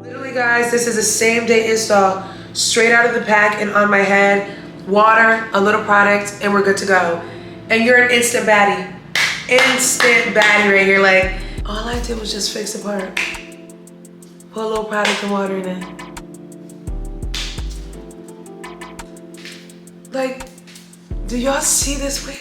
Literally guys, this is a same day install, straight out of the pack and on my head. Water, a little product, and we're good to go. And you're an instant baddie. Instant baddie right here. Like, all I did was just fix the part. Put a little product and water in it. Like, do y'all see this wig?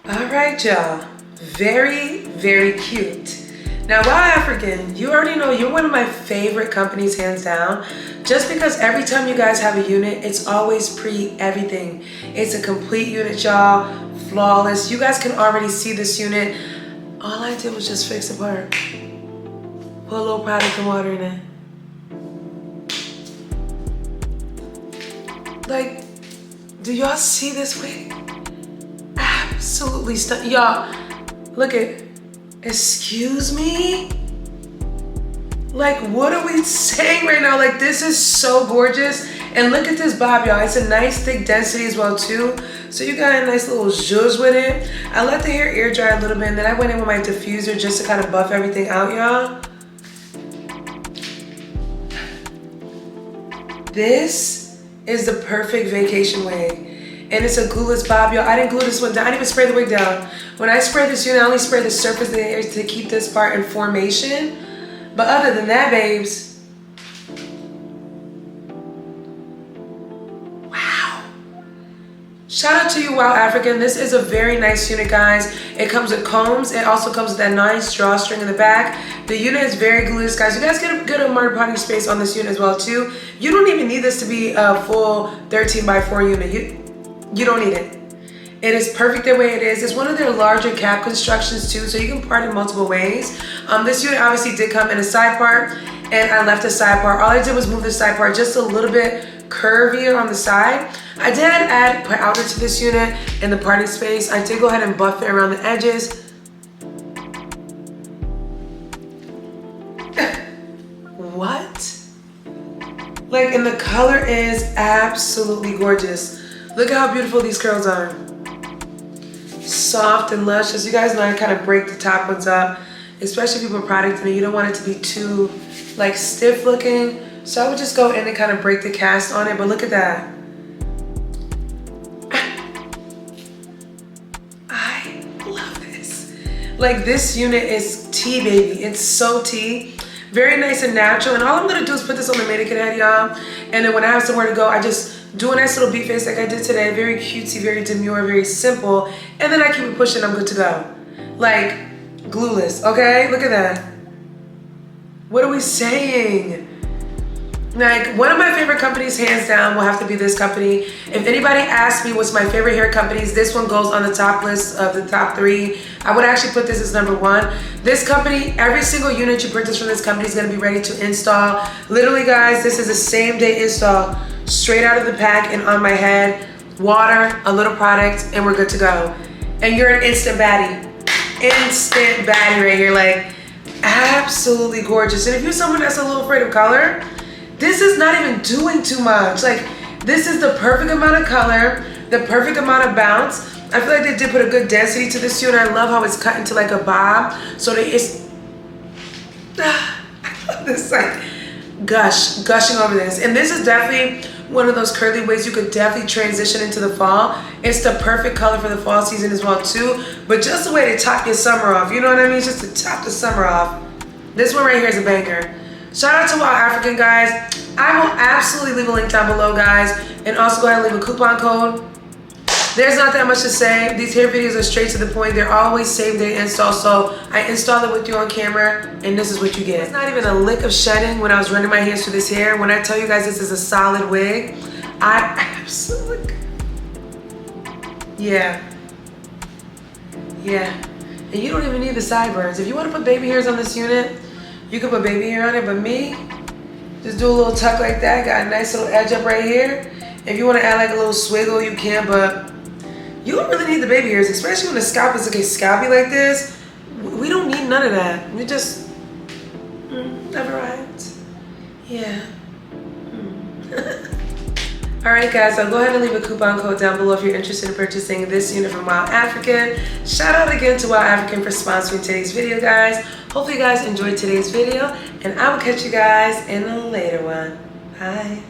Alright y'all, very cute. Now Wowafrican, you already know you're one of my favorite companies hands down, just because every time you guys have a unit, it's always everything. It's a complete unit y'all, flawless. You guys can already see this unit. All I did was just fix the part. Put a little product and water in it. Like, do y'all see this wig? Absolutely stunning. Y'all, look at, excuse me? Like, what are we saying right now? Like, this is so gorgeous. And look at this bob, y'all. It's a nice thick density as well too. So you got a nice little zhuzh with it. I let the hair air dry a little bit, and then I went in with my diffuser just to kind of buff everything out, y'all. This is the perfect vacation wig. And it's a glueless bob, y'all. I didn't glue this one down. I didn't even spray the wig down. When I spray this unit, I only spray the surface of the hair to keep this part in formation. But other than that, babes, wow. Shout out to you, Wowafrican. This is a very nice unit, guys. It comes with combs. It also comes with that nice drawstring in the back. The unit is very glueless, guys. You guys get a good amount of body space on this unit as well, too. You don't even need this to be a full 13x4 unit. You don't need it. It is perfect the way it is. It's one of their larger cap constructions too, so you can part in multiple ways. This unit obviously did come in a side part, and I left the side part. All I did was move the side part just a little bit curvier on the side. I did add powder to this unit in the parting space. I did go ahead and buff it around the edges. What? Like, and the color is absolutely gorgeous. Look at how beautiful these curls are. Soft and luscious. You guys know I kind of break the top ones up, especially if you put product in it. You don't want it to be too like stiff looking. So I would just go in and kind of break the cast on it. But look at that. I love this. Like, this unit is tea, baby. It's so tea. Very nice and natural. And all I'm gonna do is put this on the mannequin head, y'all. And then when I have somewhere to go, I just do a nice little beat face like I did today. Very cutesy, very demure, very simple. And then I keep it pushing, I'm good to go. Like, glueless, okay? Look at that. What are we saying? Like, one of my favorite companies, hands down, will have to be this company. If anybody asks me what's my favorite hair companies, this one goes on the top list of the top 3. I would actually put this as number 1. This company, every single unit you purchase from this company is gonna be ready to install. Literally, guys, this is a same day install, straight out of the pack and on my head. Water, a little product, and we're good to go. And you're an instant baddie. Instant baddie right here, like, absolutely gorgeous. And if you're someone that's a little afraid of color, this is not even doing too much. Like, this is the perfect amount of color, the perfect amount of bounce. I feel like they did put a good density to this unit. I love how it's cut into like a bob. So that it's, I love this, like, gushing over this. And this is definitely one of those curly wigs you could definitely transition into the fall. It's the perfect color for the fall season as well too. But just a way to top your summer off, you know what I mean? It's just to top the summer off. This one right here is a banger. Shout out to Wowafrican, guys. I will absolutely leave a link down below, guys. And also go ahead and leave a coupon code. There's not that much to say. These hair videos are straight to the point. They're always same day install. So I install it with you on camera, and this is what you get. It's not even a lick of shedding when I was running my hands through this hair. When I tell you guys this is a solid wig, I absolutely, yeah. And you don't even need the sideburns. If you want to put baby hairs on this unit, you can put baby hair on it, but me, just do a little tuck like that. Got a nice little edge up right here. If you want to add like a little swiggle, you can, but you don't really need the baby hairs, especially when the scalp is looking scalpy like this. We don't need none of that. We just, never right. Yeah. All right, guys, so go ahead and leave a coupon code down below if you're interested in purchasing this unit from Wowafrican. Shout out again to Wowafrican for sponsoring today's video, guys. Hopefully you guys enjoyed today's video, and I will catch you guys in a later one. Bye.